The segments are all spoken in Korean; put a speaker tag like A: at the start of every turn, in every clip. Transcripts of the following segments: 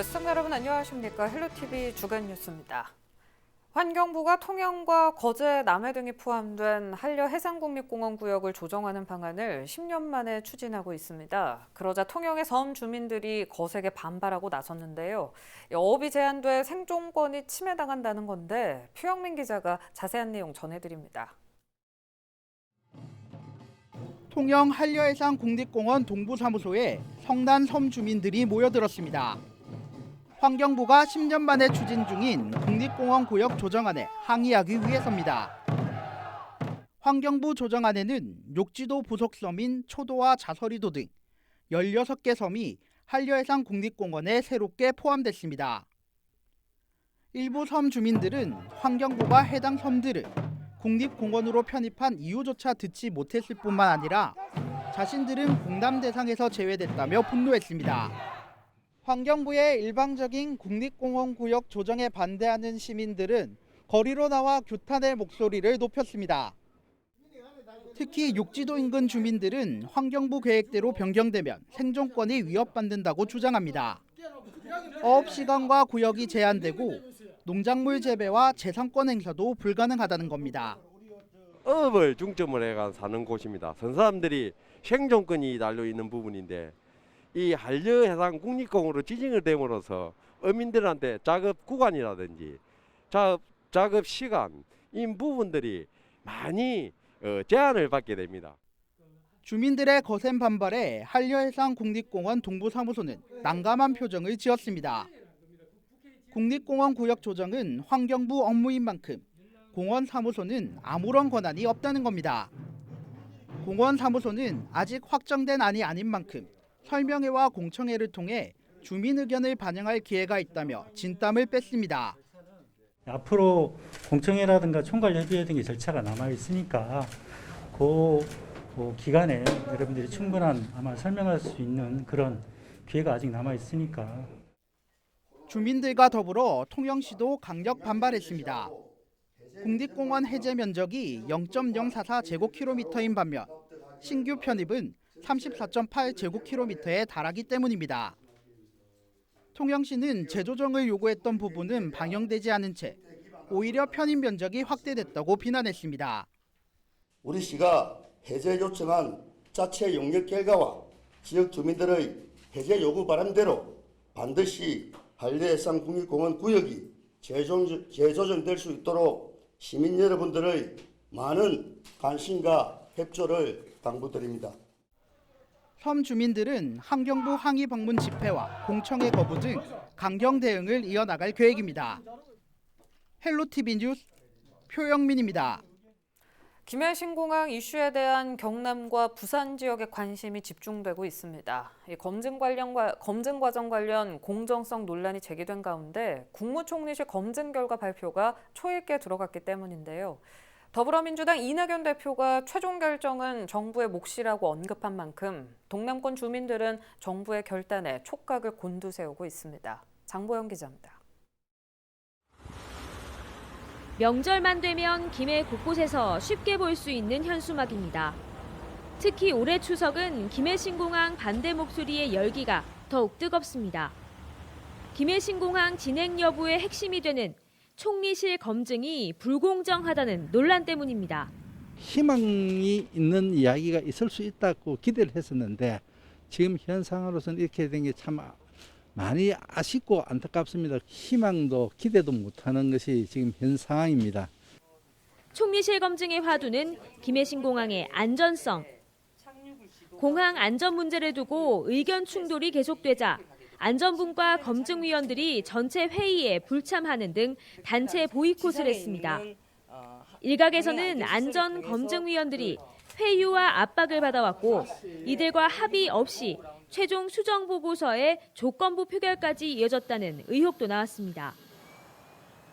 A: 시청자 여러분 안녕하십니까. 헬로티비 주간 뉴스입니다. 환경부가 통영과 거제, 남해 등이 포함된 한려해상국립공원 구역을 조정하는 방안을 10년 만에 추진하고 있습니다. 그러자 통영의 섬 주민들이 거세게 반발하고 나섰는데요. 어업이 제한돼 생존권이 침해당한다는 건데 표영민 기자가 자세한 내용 전해드립니다.
B: 통영 한려해상국립공원 동부사무소에 성난 섬 주민들이 모여들었습니다. 환경부가 10년 만에 추진 중인 국립공원 구역 조정안에 항의하기 위해서입니다. 환경부 조정안에는 욕지도 부속섬인 초도와 자설이도 등 16개 섬이 한려해상국립공원에 새롭게 포함됐습니다. 일부 섬 주민들은 환경부가 해당 섬들을 국립공원으로 편입한 이유조차 듣지 못했을 뿐만 아니라 자신들은 공람 대상에서 제외됐다며 분노했습니다. 환경부의 일방적인 국립공원 구역 조정에 반대하는 시민들은 거리로 나와 규탄의 목소리를 높였습니다. 특히 욕지도 인근 주민들은 환경부 계획대로 변경되면 생존권이 위협받는다고 주장합니다. 어업시간과 구역이 제한되고 농작물 재배와 재산권 행사도 불가능하다는 겁니다.
C: 어업을 중점으로 해가 사는 곳입니다. 선 사람들이 생존권이 달려있는 부분인데 이 한려해상국립공원으로 지정을 됨으로써 어민들한테 작업 구간이라든지 작업 시간 이 부분들이 많이 제한을 받게 됩니다.
B: 주민들의 거센 반발에 한려해상국립공원 동부사무소는 난감한 표정을 지었습니다. 국립공원 구역 조정은 환경부 업무인 만큼 공원 사무소는 아무런 권한이 없다는 겁니다. 공원 사무소는 아직 확정된 안이 아닌 만큼 설명회와 공청회를 통해 주민 의견을 반영할 기회가 있다며 진땀을 뺐습니다.
D: 앞으로 공청회라든가 총괄협의회 등의 절차가 남아 있으니까 그 기간에 여러분들이 충분한 아마 설명할 수 있는 그런 기회가 아직 남아 있으니까.
B: 주민들과 더불어 통영시도 강력 반발했습니다. 국립공원 해제 면적이 0.044제곱킬로미터인 반면 신규 편입은 34.8제곱킬로미터에 달하기 때문입니다. 통영시는 재조정을 요구했던 부분은 반영되지 않은 채 오히려 편입 면적이 확대됐다고 비난했습니다.
E: 우리 시가 해제 요청한 자체 용역 결과와 지역 주민들의 해제 요구 바람대로 반드시 한려해상국립공원 구역이 재조정될 수 있도록 시민 여러분들의 많은 관심과 협조를 당부드립니다.
B: 섬 주민들은 환경부 항의 방문 집회와 공청회 거부 등 강경 대응을 이어나갈 계획입니다. 헬로티비 뉴스 표영민입니다.
A: 김해 신공항 이슈에 대한 경남과 부산 지역의 관심이 집중되고 있습니다. 이 검증 과정 관련 공정성 논란이 제기된 가운데 국무총리실 검증 결과 발표가 초읽기에 들어갔기 때문인데요. 더불어민주당 이낙연 대표가 최종 결정은 정부의 몫이라고 언급한 만큼 동남권 주민들은 정부의 결단에 촉각을 곤두세우고 있습니다. 장보영 기자입니다.
F: 명절만 되면 김해 곳곳에서 쉽게 볼 수 있는 현수막입니다. 특히 올해 추석은 김해 신공항 반대 목소리의 열기가 더욱 뜨겁습니다. 김해 신공항 진행 여부의 핵심이 되는 총리실 검증이 불공정하다는 논란 때문입니다.
G: 희망이 있는 이야기가 있을 수 있다고 기대를 했었는데 지금 현상으로서는 이렇게 된 게 참 많이 아쉽고 안타깝습니다. 희망도 기대도 못하는 것이 지금 현 상황입니다.
F: 총리실 검증의 화두는 김해 신공항의 안전성. 공항 안전 문제를 두고 의견 충돌이 계속되자 안전분과 검증위원들이 전체 회의에 불참하는 등 단체 보이콧을 했습니다. 일각에서는 안전검증위원들이 회유와 압박을 받아왔고 이들과 합의 없이 최종 수정보고서의 조건부 표결까지 이어졌다는 의혹도 나왔습니다.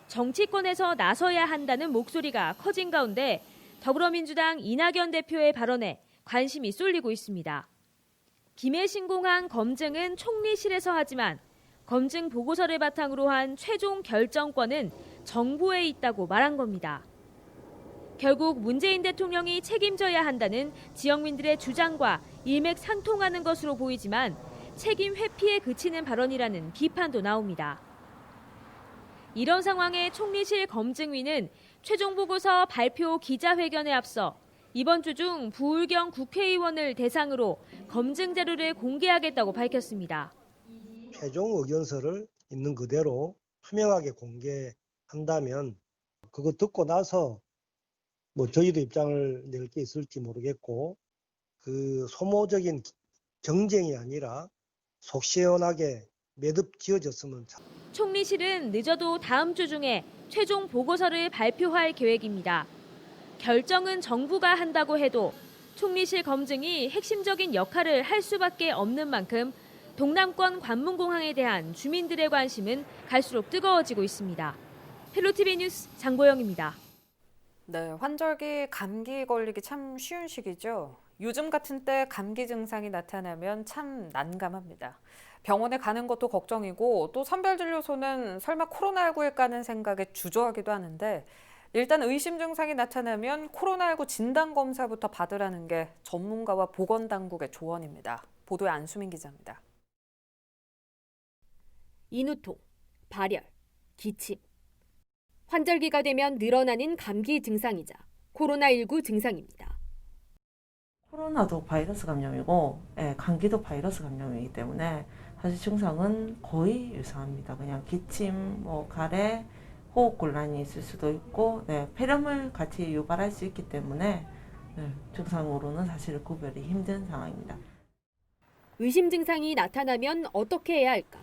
F: 정치권에서 나서야 한다는 목소리가 커진 가운데 더불어민주당 이낙연 대표의 발언에 관심이 쏠리고 있습니다. 김해 신공항 검증은 총리실에서 하지만 검증 보고서를 바탕으로 한 최종 결정권은 정부에 있다고 말한 겁니다. 결국 문재인 대통령이 책임져야 한다는 지역민들의 주장과 일맥상통하는 것으로 보이지만 책임 회피에 그치는 발언이라는 비판도 나옵니다. 이런 상황에 총리실 검증위는 최종 보고서 발표 기자회견에 앞서 이번 주 중 부울경 국회의원을 대상으로 검증 자료를 공개하겠다고 밝혔습니다.
H: 최종 의견서를 있는 그대로 투명하게 공개한다면 그거 듣고 나서 저희도 입장을 낼 게 있을지 모르겠고 그 소모적인 경쟁이 아니라 속 시원하게 매듭 지어졌으면
F: 총리실은 늦어도 다음 주 중에 최종 보고서를 발표할 계획입니다. 결정은 정부가 한다고 해도 총리실 검증이 핵심적인 역할을 할 수밖에 없는 만큼 동남권 관문공항에 대한 주민들의 관심은 갈수록 뜨거워지고 있습니다. 헬로티비 뉴스 장보영입니다.
A: 네, 환절기 감기 걸리기 참 쉬운 시기죠. 요즘 같은 때 감기 증상이 나타나면 참 난감합니다. 병원에 가는 것도 걱정이고 또 선별진료소는 설마 코로나19일까는 생각에 주저하기도 하는데 일단 의심 증상이 나타나면 코로나19 진단검사부터 받으라는 게 전문가와 보건당국의 조언입니다. 보도에 안수민 기자입니다.
I: 인후통, 발열, 기침. 환절기가 되면 늘어나는 감기 증상이자 코로나19 증상입니다.
J: 코로나도 바이러스 감염이고 감기도 바이러스 감염이기 때문에 사실 증상은 거의 유사합니다. 그냥 기침, 가래, 호흡곤란이 있을 수도 있고 폐렴을 같이 유발할 수 있기 때문에 증상으로는 사실 구별이 힘든 상황입니다.
I: 의심 증상이 나타나면 어떻게 해야 할까?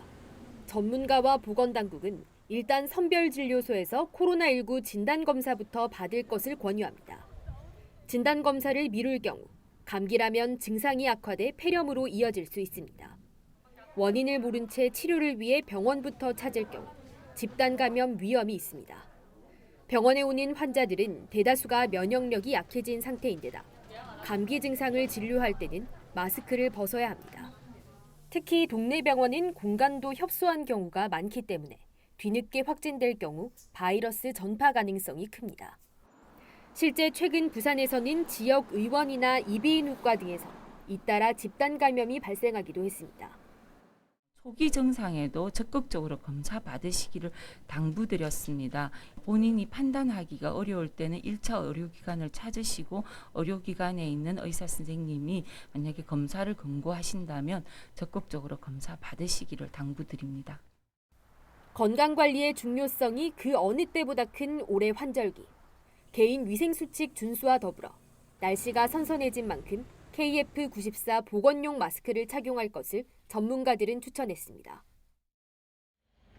I: 전문가와 보건당국은 일단 선별진료소에서 코로나19 진단검사부터 받을 것을 권유합니다. 진단검사를 미룰 경우 감기라면 증상이 악화돼 폐렴으로 이어질 수 있습니다. 원인을 모른 채 치료를 위해 병원부터 찾을 경우 집단 감염 위험이 있습니다. 병원에 오는 환자들은 대다수가 면역력이 약해진 상태인데다 감기 증상을 진료할 때는 마스크를 벗어야 합니다. 특히 동네 병원은 공간도 협소한 경우가 많기 때문에 뒤늦게 확진될 경우 바이러스 전파 가능성이 큽니다. 실제 최근 부산에서는 지역 의원이나 이비인후과 등에서 잇따라 집단 감염이 발생하기도 했습니다.
K: 초기 증상에도 적극적으로 검사 받으시기를 당부드렸습니다. 본인이 판단하기가 어려울 때는 1차 의료기관을 찾으시고 의료기관에 있는 의사 선생님이 만약에 검사를 권고하신다면 적극적으로 검사 받으시기를 당부드립니다.
I: 건강관리의 중요성이 그 어느 때보다 큰 올해 환절기. 개인 위생수칙 준수와 더불어 날씨가 선선해진 만큼 KF94 보건용 마스크를 착용할 것을 전문가들은 추천했습니다.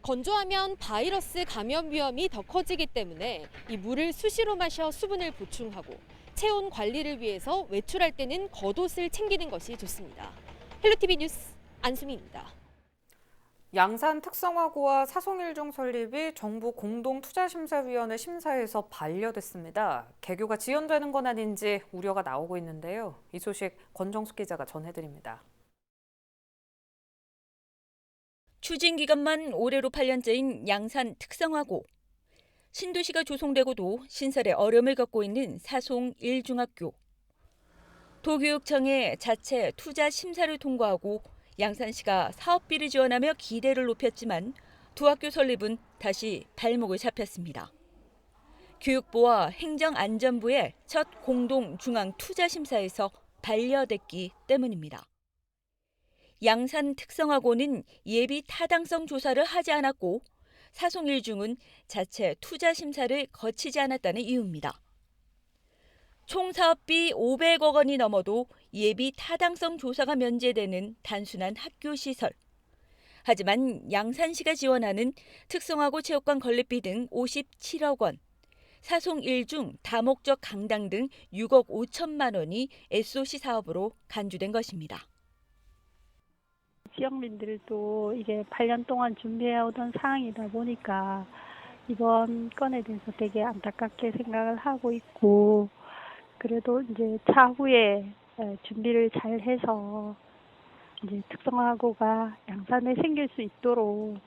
I: 건조하면 바이러스 감염 위험이 더 커지기 때문에 이 물을 수시로 마셔 수분을 보충하고 체온 관리를 위해서 외출할 때는 겉옷을 챙기는 것이 좋습니다. 헬로티비 뉴스 안수민입니다.
A: 양산 특성화고와 사송일중 설립이 정부 공동투자심사위원회 심사에서 반려됐습니다. 개교가 지연되는 건 아닌지 우려가 나오고 있는데요. 이 소식 권정숙 기자가 전해드립니다.
L: 추진 기간만 올해로 8년째인 양산 특성화고. 신도시가 조성되고도 신설에 어려움을 겪고 있는 사송 1중학교. 도교육청의 자체 투자 심사를 통과하고 양산시가 사업비를 지원하며 기대를 높였지만 두 학교 설립은 다시 발목을 잡혔습니다. 교육부와 행정안전부의 첫 공동 중앙 투자 심사에서 반려됐기 때문입니다. 양산 특성화고는 예비 타당성 조사를 하지 않았고 사송 1중은 자체 투자 심사를 거치지 않았다는 이유입니다. 총 사업비 500억 원이 넘어도 예비 타당성 조사가 면제되는 단순한 학교 시설. 하지만 양산시가 지원하는 특성화고 체육관 건립비 등 57억 원, 사송 1중 다목적 강당 등 6억 5천만 원이 SOC 사업으로 간주된 것입니다.
M: 지역민들도 이게 8년 동안 준비해오던 사항이다 보니까 이번 건에 대해서 되게 안타깝게 생각을 하고 있고 그래도 이제 차후에 준비를 잘 해서 이제 특성화고가 양산에 생길 수 있도록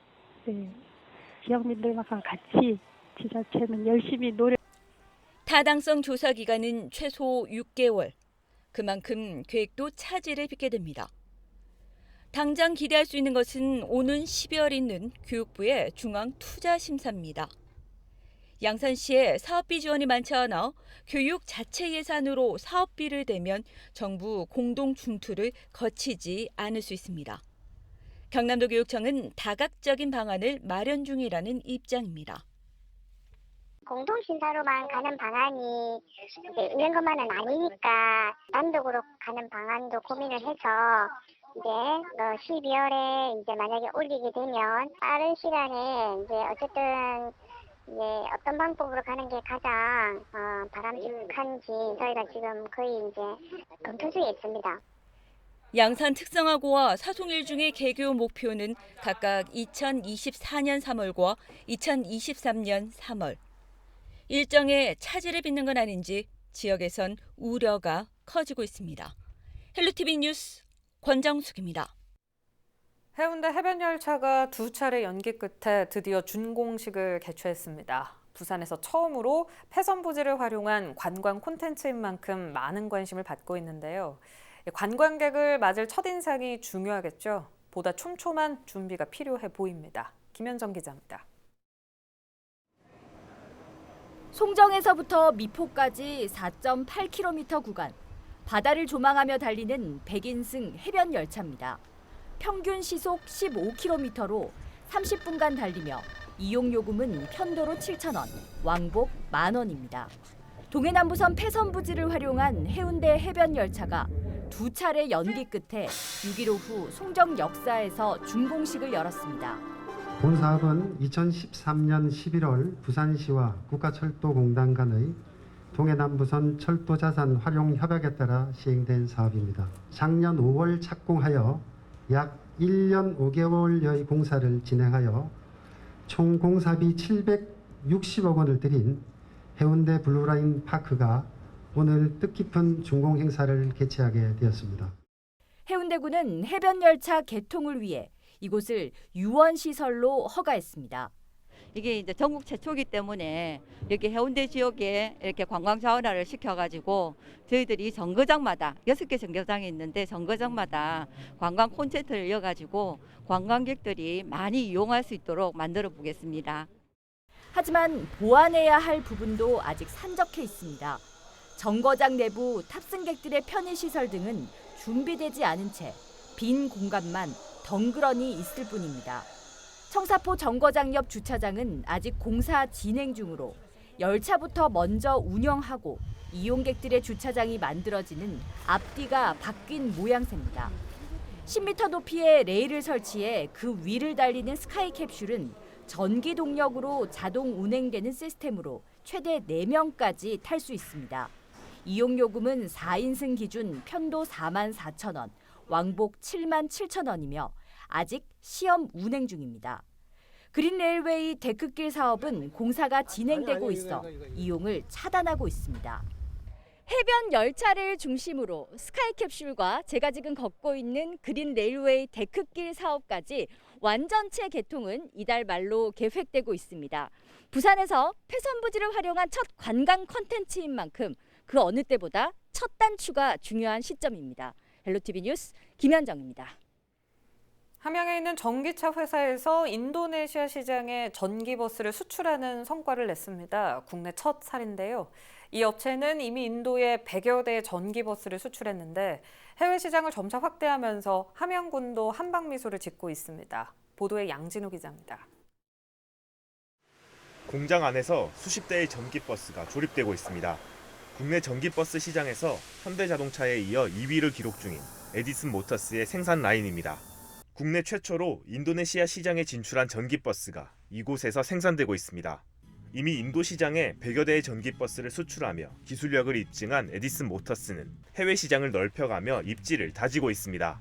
M: 지역민들과 같이 지자체는 열심히 노력.
L: 타당성 조사 기간은 최소 6개월. 그만큼 계획도 차질을 빚게 됩니다. 당장 기대할 수 있는 것은 오는 12월 있는 교육부의 중앙투자심사입니다. 양산시에 사업비 지원이 많지 않아 교육 자체 예산으로 사업비를 대면 정부 공동 충투를 거치지 않을 수 있습니다. 경남도 교육청은 다각적인 방안을 마련 중이라는 입장입니다.
N: 공동심사로만 가는 방안이 있는 것만은 아니니까 단독으로 가는 방안도 고민을 해서 이제 12월에 이제 만약에 올리게 되면 빠른 시간에 이제 어쨌든 이제 어떤 방법으로 가는 게 가장 바람직한지 저희가 지금 거의 이제 검토 중에 있습니다.
L: 양산 특성화고와 사송일 중의 개교 목표는 각각 2024년 3월과 2023년 3월. 일정에 차질을 빚는 건 아닌지 지역에선 우려가 커지고 있습니다. 헬로티비 뉴스 권정숙입니다.
A: 해운대 해변열차가 2차례 연기 끝에 드디어 준공식을 개최했습니다. 부산에서 처음으로 폐선부지를 활용한 관광 콘텐츠인 만큼 많은 관심을 받고 있는데요. 관광객을 맞을 첫인상이 중요하겠죠. 보다 촘촘한 준비가 필요해 보입니다. 김현정 기자입니다.
I: 송정에서부터 미포까지 4.8km 구간, 바다를 조망하며 달리는 100인승 해변 열차입니다. 평균 시속 15km로 30분간 달리며 이용 요금은 편도로 7,000원, 왕복 10,000원입니다. 동해남부선 폐선부지를 활용한 해운대 해변 열차가 2차례 연기 끝에 6.15 후 송정 역사에서 준공식을 열었습니다.
O: 본 사업은 2013년 11월 부산시와 국가철도공단 간의 동해남부선 철도자산 활용 협약에 따라 시행된 사업입니다. 작년 5월 착공하여 약 1년 5개월여의 공사를 진행하여 총 공사비 760억 원을 들인 해운대 블루라인 파크가 오늘 뜻깊은 준공 행사를 개최하게 되었습니다.
I: 해운대구는 해변 열차 개통을 위해 이곳을 유원시설로 허가했습니다.
P: 이게 이제 전국 최초이기 때문에 여기 해운대 지역에 이렇게 관광 자원화를 시켜가지고 저희들이 정거장마다 6개 정거장이 있는데 정거장마다 관광 콘센트를 이어가지고 관광객들이 많이 이용할 수 있도록 만들어 보겠습니다.
I: 하지만 보완해야 할 부분도 아직 산적해 있습니다. 정거장 내부 탑승객들의 편의시설 등은 준비되지 않은 채 빈 공간만 덩그러니 있을 뿐입니다. 청사포 정거장 옆 주차장은 아직 공사 진행 중으로 열차부터 먼저 운영하고 이용객들의 주차장이 만들어지는 앞뒤가 바뀐 모양새입니다. 10m 높이의 레일을 설치해 그 위를 달리는 스카이 캡슐은 전기 동력으로 자동 운행되는 시스템으로 최대 4명까지 탈 수 있습니다. 이용요금은 4인승 기준 편도 44,000원, 왕복 77,000원이며 아직 시험 운행 중입니다. 그린레일웨이 데크길 사업은 공사가 진행되고 있어 이용을 차단하고 있습니다. 해변 열차를 중심으로 스카이캡슐과 제가 지금 걷고 있는 그린레일웨이 데크길 사업까지 완전체 개통은 이달 말로 계획되고 있습니다. 부산에서 폐선부지를 활용한 첫 관광 콘텐츠인 만큼 그 어느 때보다 첫 단추가 중요한 시점입니다. 헬로티비 뉴스 김현정입니다.
A: 함양에 있는 전기차 회사에서 인도네시아 시장에 전기버스를 수출하는 성과를 냈습니다. 국내 첫 사례인데요. 이 업체는 이미 인도에 100여 대의 전기버스를 수출했는데 해외 시장을 점차 확대하면서 함양군도 한방미소를 짓고 있습니다. 보도에 양진호 기자입니다.
Q: 공장 안에서 수십 대의 전기버스가 조립되고 있습니다. 국내 전기버스 시장에서 현대자동차에 이어 2위를 기록 중인 에디슨 모터스의 생산 라인입니다. 국내 최초로 인도네시아 시장에 진출한 전기버스가 이곳에서 생산되고 있습니다. 이미 인도 시장에 100여 대의 전기버스를 수출하며 기술력을 입증한 에디슨 모터스는 해외 시장을 넓혀가며 입지를 다지고 있습니다.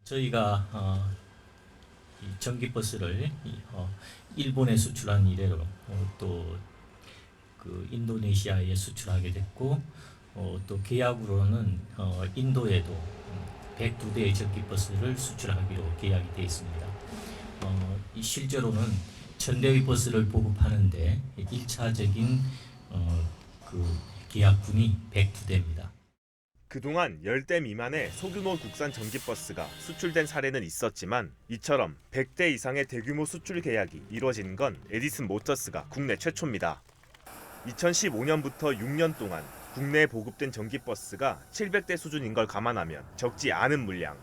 R: 저희가 이 전기버스를 일본에 수출한 이래로 또 그 인도네시아에 수출하게 됐고 또 계약으로는 인도에도 102대의 전기버스를 수출하기로 계약이 되어 있습니다. 실제로는 1000대의 버스를 보급하는데 1차적인 그 계약군이 102대입니다.
Q: 그동안 10대 미만의 소규모 국산 전기버스가 수출된 사례는 있었지만 이처럼 100대 이상의 대규모 수출 계약이 이뤄진 건 에디슨 모터스가 국내 최초입니다. 2015년부터 6년 동안 국내에 보급된 전기버스가 700대 수준인 걸 감안하면 적지 않은 물량.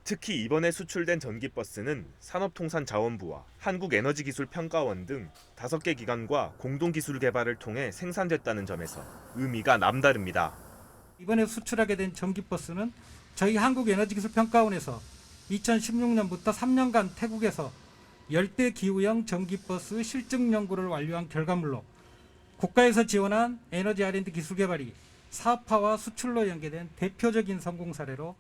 Q: 특히 이번에 수출된 전기버스는 산업통상자원부와 한국에너지기술평가원 등 5개 기관과 공동기술 개발을 통해 생산됐다는 점에서 의미가 남다릅니다.
S: 이번에 수출하게 된 전기버스는 저희 한국에너지기술평가원에서 2016년부터 3년간 태국에서 열대 기후형 전기버스 실증 연구를 완료한 결과물로 국가에서 지원한 에너지 R&D 기술 개발이 사업화와 수출로 연계된 대표적인 성공 사례로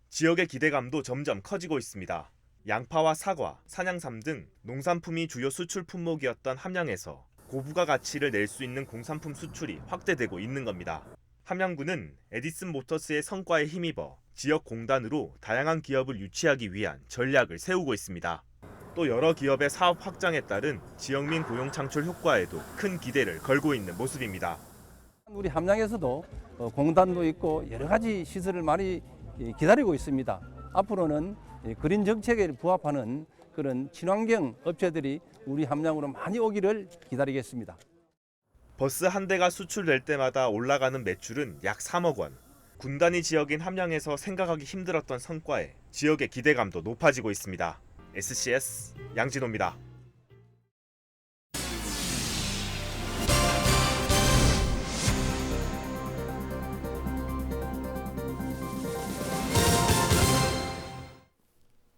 Q: 지역의 기대감도 점점 커지고 있습니다. 양파와 사과, 산양삼 등 농산품이 주요 수출 품목이었던 함양에서 고부가 가치를 낼 수 있는 공산품 수출이 확대되고 있는 겁니다. 함양군은 에디슨 모터스의 성과에 힘입어 지역 공단으로 다양한 기업을 유치하기 위한 전략을 세우고 있습니다. 또 여러 기업의 사업 확장에 따른 지역민 고용 창출 효과에도 큰 기대를 걸고 있는 모습입니다.
T: 우리 함양에서도 공단도 있고 여러 가지 시설을 많이 기다리고 있습니다. 앞으로는 그린 정책에 부합하는 그런 친환경 업체들이 우리 함양으로 많이 오기를 기다리겠습니다.
Q: 버스 한 대가 수출될 때마다 올라가는 매출은 약 3억 원. 군단위 지역인 함양에서 생각하기 힘들었던 성과에 지역의 기대감도 높아지고 있습니다. SCS 양진호입니다.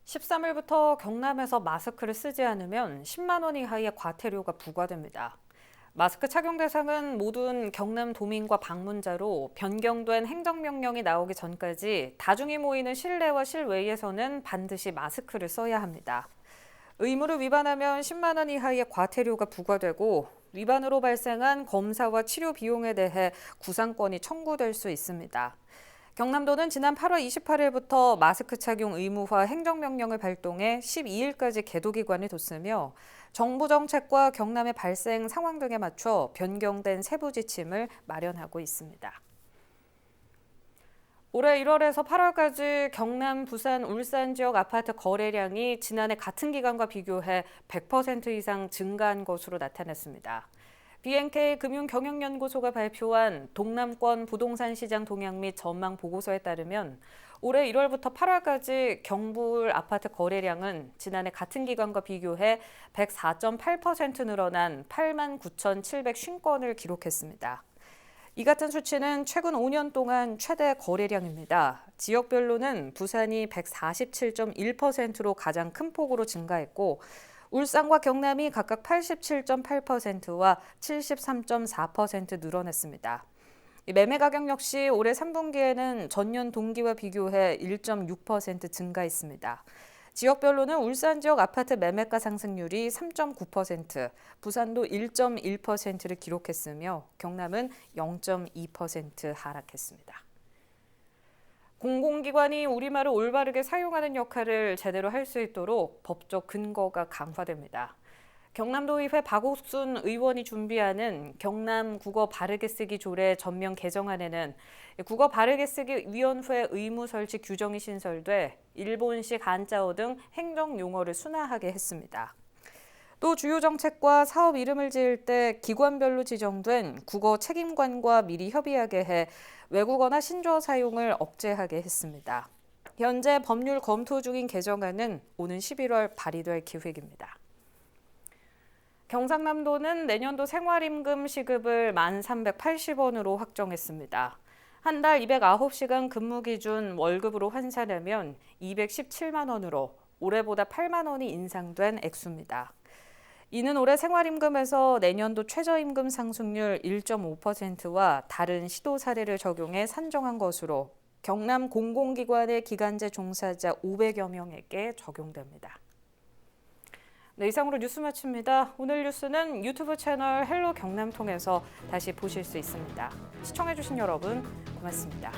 A: (13일부터) 경남에서 마스크를 쓰지 않으면 10만 원 이하의 과태료가 부과됩니다. 마스크 착용 대상은 모든 경남 도민과 방문자로 변경된 행정명령이 나오기 전까지 다중이 모이는 실내와 실외에서는 반드시 마스크를 써야 합니다. 의무를 위반하면 10만 원 이하의 과태료가 부과되고 위반으로 발생한 검사와 치료 비용에 대해 구상권이 청구될 수 있습니다. 경남도는 지난 8월 28일부터 마스크 착용 의무화 행정명령을 발동해 12일까지 계도기간을 뒀으며 정부 정책과 경남의 발생 상황 등에 맞춰 변경된 세부 지침을 마련하고 있습니다. 올해 1월에서 8월까지 경남, 부산, 울산 지역 아파트 거래량이 지난해 같은 기간과 비교해 100% 이상 증가한 것으로 나타났습니다. BNK 금융경영연구소가 발표한 동남권 부동산 시장 동향 및 전망 보고서에 따르면 올해 1월부터 8월까지 경북 아파트 거래량은 지난해 같은 기간과 비교해 104.8% 늘어난 89,750건을 기록했습니다. 이 같은 수치는 최근 5년 동안 최대 거래량입니다. 지역별로는 부산이 147.1%로 가장 큰 폭으로 증가했고 울산과 경남이 각각 87.8%와 73.4% 늘어났습니다. 매매 가격 역시 올해 3분기에는 전년 동기와 비교해 1.6% 증가했습니다. 지역별로는 울산 지역 아파트 매매가 상승률이 3.9%, 부산도 1.1%를 기록했으며 경남은 0.2% 하락했습니다. 공공기관이 우리말을 올바르게 사용하는 역할을 제대로 할 수 있도록 법적 근거가 강화됩니다. 경남도의회 박옥순 의원이 준비하는 경남 국어 바르게 쓰기 조례 전면 개정안에는 국어 바르게 쓰기 위원회 의무 설치 규정이 신설돼 일본식 한자어 등 행정 용어를 순화하게 했습니다. 또 주요 정책과 사업 이름을 지을 때 기관별로 지정된 국어 책임관과 미리 협의하게 해 외국어나 신조어 사용을 억제하게 했습니다. 현재 법률 검토 중인 개정안은 오는 11월 발의될 계획입니다. 경상남도는 내년도 생활임금 시급을 1,380원으로 확정했습니다. 한 달 209시간 근무 기준 월급으로 환산하면 217만 원으로 올해보다 8만 원이 인상된 액수입니다. 이는 올해 생활임금에서 내년도 최저임금 상승률 1.5%와 다른 시도 사례를 적용해 산정한 것으로 경남 공공기관의 기간제 종사자 500여 명에게 적용됩니다. 네, 이상으로 뉴스 마칩니다. 오늘 뉴스는 유튜브 채널 헬로 경남 통해서 다시 보실 수 있습니다. 시청해주신 여러분 고맙습니다.